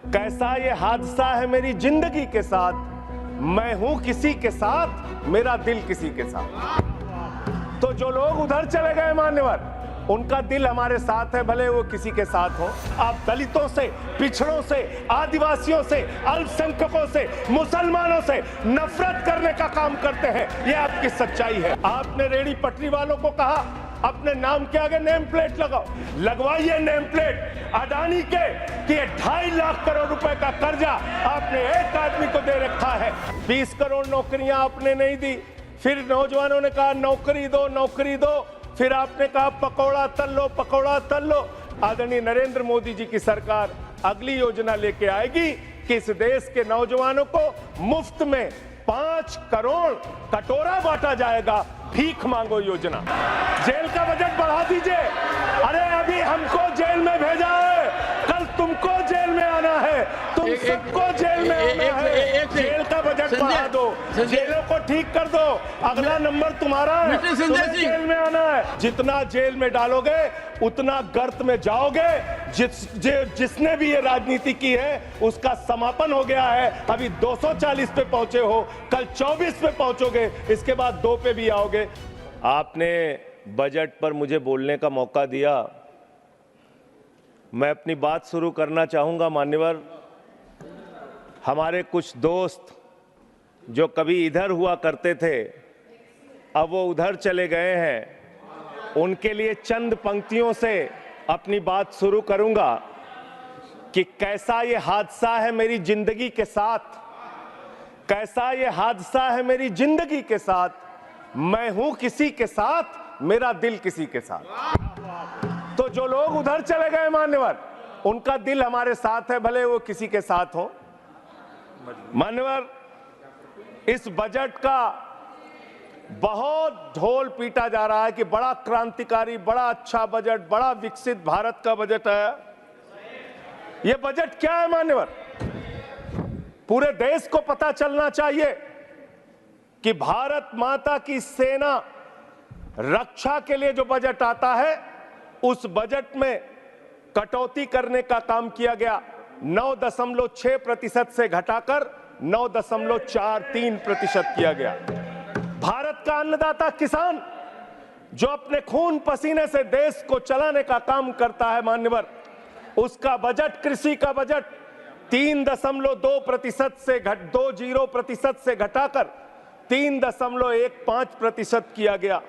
कैसा ये हादसा है मेरी जिंदगी के साथ, मैं हूं किसी के साथ, मेरा दिल किसी के साथ। तो जो लोग उधर चले गए मान्यवर, उनका दिल हमारे साथ है, भले वो किसी के साथ हो। आप दलितों से, पिछड़ों से, आदिवासियों से, अल्पसंख्यकों से, मुसलमानों से नफरत करने का काम करते हैं, ये आपकी सच्चाई है। आपने रेहड़ी पटरी वालों को कहा अपने नाम के आगे नेम प्लेट लगाओ, लगवाइए नेम प्लेट अडानी के कि 2.5 लाख करोड़ रुपए का कर्जा आपने एक आदमी को दे रखा है। 20 करोड़ नौकरियां आपने नहीं दी, फिर नौजवानों ने कहा नौकरी दो, नौकरी दो, फिर आपने कहा पकौड़ा तल लो, पकौड़ा तल लो। आदरणीय नरेंद्र मोदी जी की सरकार अगली योजना लेके आएगी कि इस देश के नौजवानों को मुफ्त में 5 करोड़ कटोरा बांटा जाएगा, भीख मांगो योजना। जेल का बजट बढ़ा दीजिए। अरे अभी हमको जेल में भेजा है, कल तुमको जेल में आना है, तुम सबको जेल में आना है। जेल का बजट बढ़ा दो, जेलों को ठीक कर दो, अगला नंबर तुम्हारा है, तुम्हें जेल में आना है। जितना जेल में डालोगे उतना गर्त में जाओगे। जिसने भी ये राजनीति की है उसका समापन हो गया है। अभी 240 पे पहुंचे हो, कल 24 पे पहुंचोगे, इसके बाद 2 पे भी आओगे। आपने बजट पर मुझे बोलने का मौका दिया, मैं अपनी बात शुरू करना चाहूंगा। मान्यवर, हमारे कुछ दोस्त जो कभी इधर हुआ करते थे, अब वो उधर चले गए हैं, उनके लिए चंद पंक्तियों से अपनी बात शुरू करूंगा कि कैसा ये हादसा है मेरी जिंदगी के साथ, कैसा ये हादसा है मेरी जिंदगी के साथ, मैं हूं किसी के साथ, मेरा दिल किसी के साथ। तो जो लोग उधर चले गए मान्यवर, उनका दिल हमारे साथ है, भले वो किसी के साथ हो। मान्यवर, इस बजट का बहुत ढोल पीटा जा रहा है कि बड़ा क्रांतिकारी, बड़ा अच्छा बजट, बड़ा विकसित भारत का बजट है। यह बजट क्या है मान्यवर? पूरे देश को पता चलना चाहिए कि भारत माता की सेना रक्षा के लिए जो बजट आता है, उस बजट में कटौती करने का काम किया गया। 9.6% से घटाकर 9.43% किया गया। भारत का अन्नदाता किसान जो अपने खून पसीने से देश को चलाने का काम करता है मान्यवर, उसका बजट, कृषि का बजट 3.2% से 20% से घटाकर 3.15% किया गया।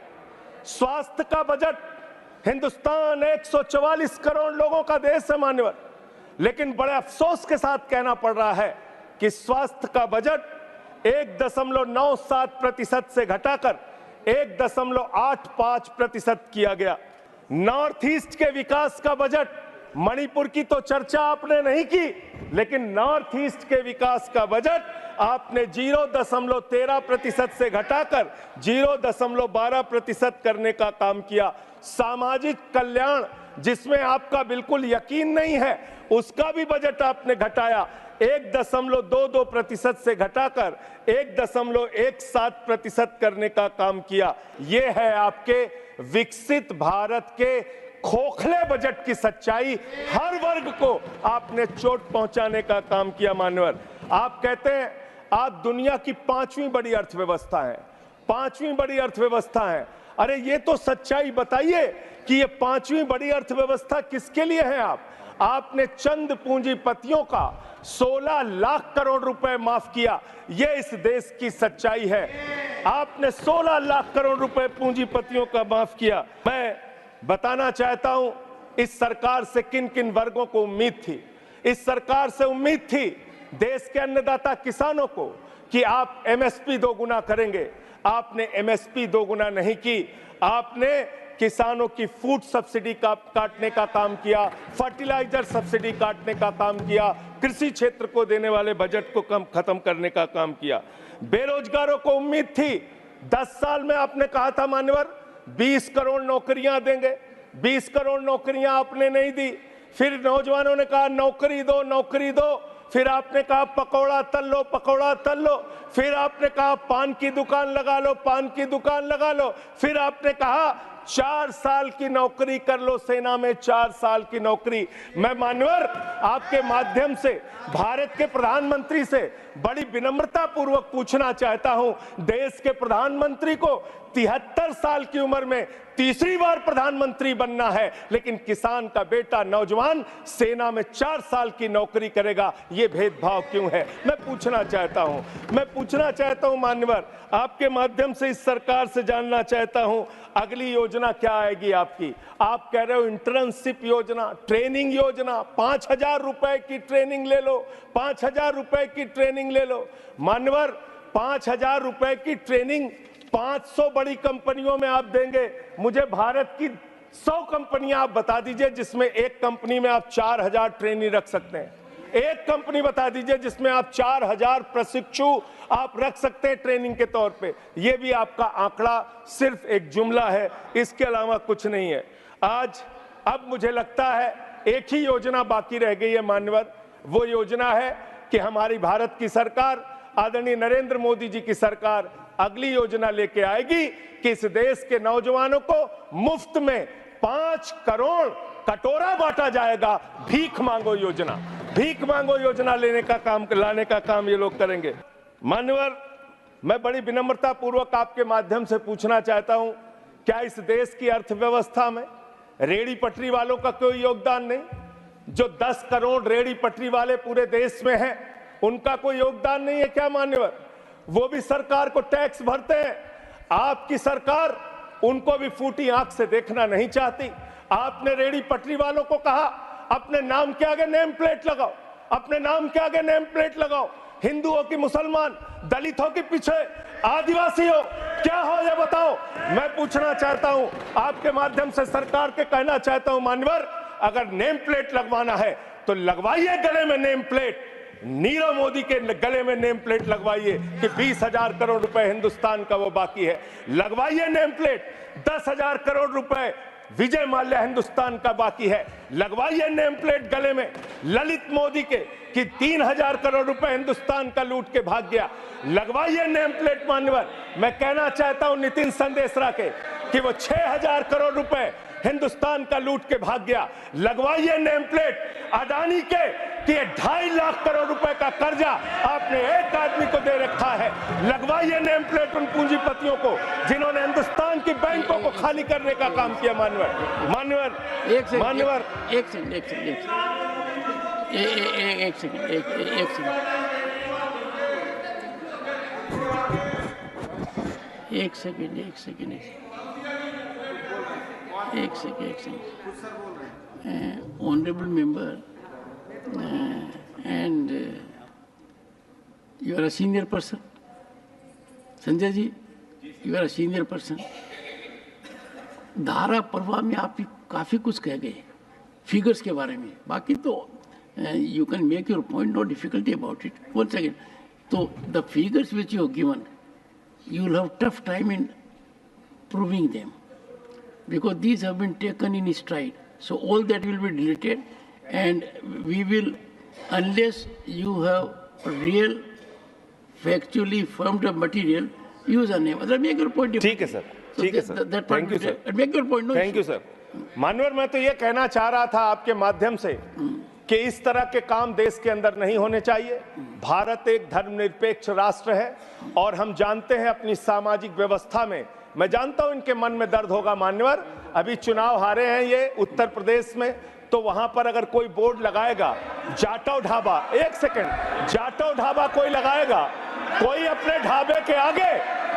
स्वास्थ्य का बजट, हिंदुस्तान 144 करोड़ लोगों का देश है मान्यवर, लेकिन बड़े अफसोस के साथ कहना पड़ रहा है कि स्वास्थ्य का बजट 1.97% से घटाकर 1.85% किया गया। नॉर्थ ईस्ट के विकास का बजट, मणिपुर की तो चर्चा आपने नहीं की, लेकिन नॉर्थ ईस्ट के विकास का बजट आपने 0.13% से घटाकर 0.12% करने का काम किया। सामाजिक कल्याण, जिसमें आपका बिल्कुल यकीन नहीं है, उसका भी बजट आपने घटाया, 1.22% से घटाकर 1.17% करने का काम किया। यह है आपके विकसित भारत के खोखले बजट की सच्चाई। हर वर्ग को आपने चोट पहुंचाने का काम किया मान्यवर। आप कहते हैं आप दुनिया की 5वीं बड़ी अर्थव्यवस्था है, 5वीं बड़ी अर्थव्यवस्था है। अरे ये तो सच्चाई बताइए कि ये 5वीं बड़ी अर्थव्यवस्था किसके लिए है? आपने चंद पूंजीपतियों का 16 लाख करोड़ रुपए माफ किया। ये इस देश की सच्चाई है। आपने 16 लाख करोड़ रुपए पूंजीपतियों का माफ किया। मैं बताना चाहता हूं इस सरकार से किन किन वर्गों को उम्मीद थी। इस सरकार से उम्मीद थी देश के अन्नदाता किसानों को कि आप एमएसपी 2 गुना करेंगे। आपने एमएसपी 2 गुना नहीं की। आपने किसानों की फूड सब्सिडी का काटने का काम किया, फर्टिलाइजर सब्सिडी काटने का काम किया, कृषि क्षेत्र को देने वाले बजट को खत्म करने का काम किया। बेरोजगारों को उम्मीद थी, 10 साल में आपने कहा था मान्यवर 20 करोड़ नौकरियां देंगे, 20 करोड़ नौकरियां आपने नहीं दी। फिर नौजवानों ने कहा नौकरी दो, नौकरी दो, फिर आपने कहा पकौड़ा तल लो, पकौड़ा तल लो, फिर आपने कहा पान की दुकान लगा लो, पान की दुकान लगा लो, फिर आपने कहा 4 साल की नौकरी कर लो सेना में, 4 साल की नौकरी। मैं मान्यवर आपके माध्यम से भारत के प्रधानमंत्री से बड़ी विनम्रता पूर्वक पूछना चाहता हूं, देश के प्रधानमंत्री को 73 साल की उम्र में तीसरी बार प्रधानमंत्री बनना है, लेकिन किसान का बेटा नौजवान सेना में 4 साल की नौकरी करेगा, ये भेदभाव क्यों है? मैं पूछना चाहता हूं मान्यवर, आपके माध्यम से इस सरकार से जानना चाहता हूं, अगली योजना क्या आएगी आपकी? आप कह रहे हो इंटर्नशिप योजना, ट्रेनिंग योजना, 5,000 रुपए की ट्रेनिंग ले लो, 5,000 रुपए की ट्रेनिंग ले लो। मान्यवर 5,000 रुपए की ट्रेनिंग 500 बड़ी कंपनियों में आप देंगे, मुझे भारत की 100 कंपनियां आप बता दीजिए जिसमें एक कंपनी में आप 4,000 ट्रेनी रख सकते हैं। एक कंपनी बता दीजिए जिसमें आप 4,000 प्रशिक्षु आप रख सकते हैं ट्रेनिंग के तौर पे। ये भी आपका आंकड़ा सिर्फ एक जुमला है, इसके अलावा कुछ नहीं है। अब मुझे लगता है एक ही योजना बाकी रह गई है मान्यवर, वो योजना है कि हमारी भारत की सरकार, आदरणीय नरेंद्र मोदी जी की सरकार अगली योजना लेके आएगी कि इस देश के नौजवानों को मुफ्त में 5 करोड़ कटोरा बांटा जाएगा। भीख मांगो योजना लाने का काम ये लोग करेंगे। मान्यवर मैं बड़ी विनम्रता पूर्वक आपके माध्यम से पूछना चाहता हूं, क्या इस देश की अर्थव्यवस्था में रेहड़ी पटरी वालों का कोई योगदान नहीं? जो 10 करोड़ रेहड़ी पटरी वाले पूरे देश में हैं, उनका कोई योगदान नहीं है क्या मान्यवर? वो भी सरकार को टैक्स भरते हैं। आपकी सरकार उनको भी फूटी आंख से देखना नहीं चाहती। आपने रेहड़ी पटरी वालों को कहा अपने नाम के आगे नेम प्लेट लगाओ, अपने नाम के आगे नेम प्लेट लगाओ। हिंदुओं की, मुसलमान, दलितों के पीछे आदिवासी हो, क्या हो ये बताओ। मैं पूछना चाहता हूं आपके माध्यम से सरकार के कहना चाहता हूं मान्यवर, अगर नेम प्लेट लगवाना है तो लगवाइए गले में नेम प्लेट। नीरव मोदी के गले में नेम प्लेट लगवाइए कि 20,000 करोड़ रुपए हिंदुस्तान का वो बाकी है, लगवाइए नेम प्लेट। 10,000 करोड़ रुपए विजय माल्या हिंदुस्तान का बाकी है, लगवाइए नेम प्लेट गले में ललित मोदी के कि 3,000 करोड़ रुपए हिंदुस्तान का लूट के भाग गया, लगवाइए नेम प्लेट मान्यवर। मैं कहना चाहता हूं नितिन संदेशरा के कि वो 6,000 करोड़ रुपए हिंदुस्तान का लूट के भाग गया, लगवाइए नेम प्लेट। अडानी के कि 2.5 लाख करोड़ रुपए का कर्जा आपने एक आदमी को दे रखा है, लगवाइए नेम प्लेट उन पूंजीपतियों को जिन्होंने हिंदुस्तान की बैंकों को खाली करने का काम किया। एक second. Honorable member, and you are a senior person. Sanjay ji, you are a senior person. धारा प्रवाह में आप काफी कुछ कह गए फिगर्स के बारे में, बाकी तो you can make your point, no difficulty about it. One second. So the figures which you have given, you will have tough time in proving them, because these have been taken in stride. So all that will be deleted, and we will, unless you have real, factually firmed up material, use a name. Make your point. ठीक है sir, ठीक है sir, thank you sir, make your point. Thank you sir. मानवर मैं तो ये कहना चाह रहा था आपके माध्यम से कि इस तरह के काम देश के अंदर नहीं होने चाहिए। भारत एक धर्मनिरपेक्ष राष्ट्र है और हम जानते हैं अपनी सामाजिक व्यवस्था में, मैं जानता हूं इनके मन में दर्द होगा मान्यवर, अभी चुनाव हारे हैं ये उत्तर प्रदेश में, तो वहां पर अगर कोई बोर्ड लगाएगा जाटव ढाबा, एक सेकंड, जाटव ढाबा कोई लगाएगा, कोई अपने ढाबे के आगे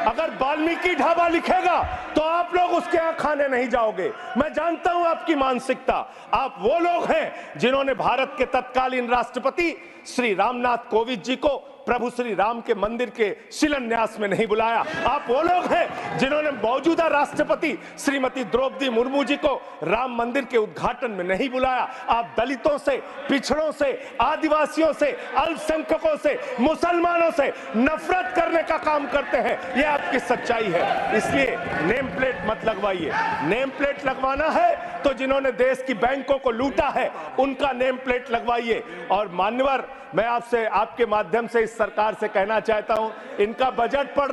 अगर वाल्मीकि ढाबा लिखेगा तो आप लोग उसके यहां खाने नहीं जाओगे। मैं जानता हूं आपकी मानसिकता। आप वो लोग हैं जिन्होंने भारत के तत्कालीन राष्ट्रपति श्री रामनाथ कोविंद जी को प्रभु श्री राम के मंदिर के शिलान्यास में नहीं बुलाया। आप वो लोग हैं जिन्होंने मौजूदा राष्ट्रपति श्रीमती द्रौपदी मुर्मू जी को राम मंदिर के उद्घाटन में नहीं बुलाया। आप दलितों से, पिछड़ों से, आदिवासियों से, अल्पसंख्यकों से, मुसलमानों से नफरत करने का काम करते हैं, ये आपकी सच्चाई है। इसलिए नेम प्लेट मत लगवाइए। नेम प्लेट लगवाना है तो जिन्होंने देश की बैंकों को लूटा है उनका नेम प्लेट लगवाइए। और मान्यवर मैं आपसे, आपके माध्यम से इस सरकार से कहना चाहता हूं, इनका बजट पढ़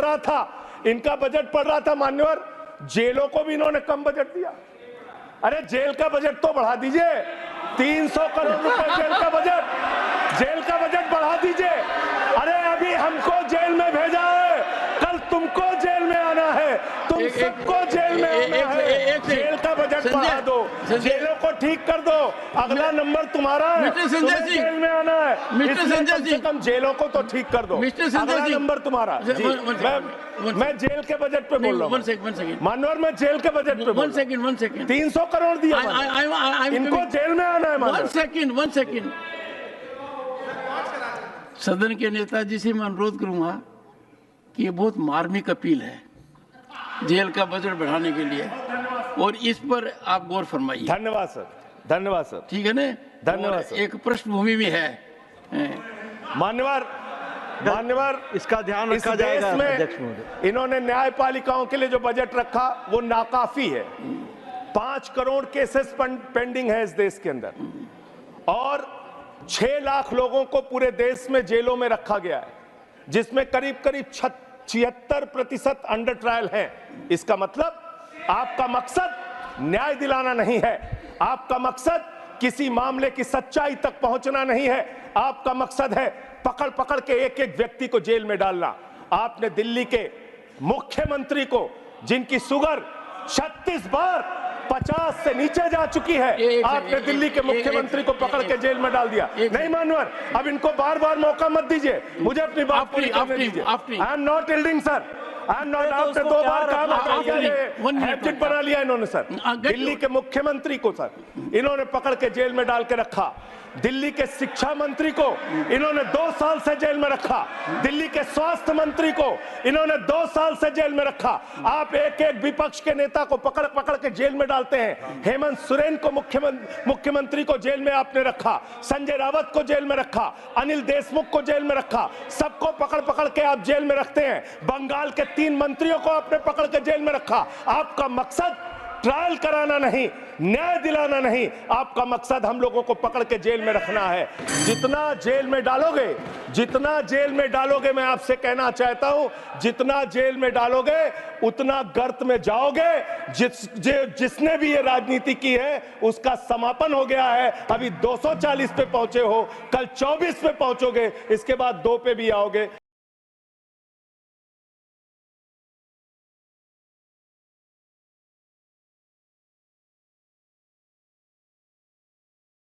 रहा था मान्यवर, जेलों को भी इन्होंने कम बजट दिया। अरे जेल का बजट तो बढ़ा दीजिए, 300 करोड़ रुपए जेल का बजट बढ़ा दीजिए। अरे अभी हमको जेल में भेजा है, कल तुमको जेल में आना है, तुम सबको जेल में आना है। जेल का बजट बढ़ा दो, जेलों को ठीक कर दो, अगला नंबर तुम्हारा है, तुम्हें जेल में आना है, इसलिए कम से कम जेलों को तो ठीक कर दो, अगला नंबर तुम्हारा। मैं जेल के बजट पे बोल रहा हूँ मानवर, मैं जेल के बजट पे बोल रहा हूँ। 300 करोड़ दिया, इनको जेल में आना है। वन सेकेंड सदन के नेताजी से मैं अनुरोध करूंगा कि ये बहुत मार्मिक अपील है जेल का बजट बढ़ाने के लिए, और इस पर आप गौर फरमाइए। धन्यवाद सर, धन्यवाद सर। ठीक है ना, धन्यवाद सर। एक पृष्ठभूमि भी है मान्यवर इसका ध्यान रखा जाएगा। अध्यक्ष महोदय, इन्होंने न्यायपालिकाओं के लिए जो बजट रखा वो नाकाफी है। 5 करोड़ केसेस पेंडिंग है इस देश के अंदर, और 6 लाख लोगों को पूरे देश में जेलों में रखा गया है, जिसमें करीब 76% अंडर ट्रायल हैं। इसका मतलब आपका मकसद न्याय दिलाना नहीं है, आपका मकसद किसी मामले की सच्चाई तक पहुंचना नहीं है, आपका मकसद है पकड़ पकड़ के एक एक व्यक्ति को जेल में डालना। आपने दिल्ली के मुख्यमंत्री को, जिनकी शुगर 36 बार 50 से नीचे जा चुकी है, आपने दिल्ली के मुख्यमंत्री को पकड़ के जेल में डाल दिया। नहीं मानवर, अब इनको बार बार मौका मत दीजिए, मुझे अपनी बात पूरी करने दीजिए। I am not yielding sir, I am not. आपने 2 बार कहा, हैबिट बना लिया इन्होंने सर। दिल्ली के मुख्यमंत्री को सर इन्होंने पकड़ के जेल में डाल के रखा, दिल्ली के शिक्षा मंत्री को इन्होंने 2 साल से जेल में रखा, दिल्ली के स्वास्थ्य मंत्री को इन्होंने 2 साल से जेल में रखा। आप एक एक विपक्ष के नेता को पकड़ पकड़ के जेल में डालते हैं। हेमंत सोरेन को मुख्यमंत्री को जेल में आपने रखा, संजय रावत को जेल में रखा, अनिल देशमुख को जेल में रखा, सबको पकड़ पकड़ के आप जेल में रखते हैं। बंगाल के 3 मंत्रियों को आपने पकड़ के जेल में रखा। आपका मकसद ट्रायल कराना नहीं, न्याय दिलाना नहीं, आपका मकसद हम लोगों को पकड़ के जेल में रखना है। जितना जेल में डालोगे, मैं आपसे कहना चाहता हूं, जितना जेल में डालोगे उतना गर्त में जाओगे। जिसने भी ये राजनीति की है उसका समापन हो गया है। अभी 240 पे पहुंचे हो, कल 24 पे पहुंचोगे, इसके बाद 2 पे भी आओगे।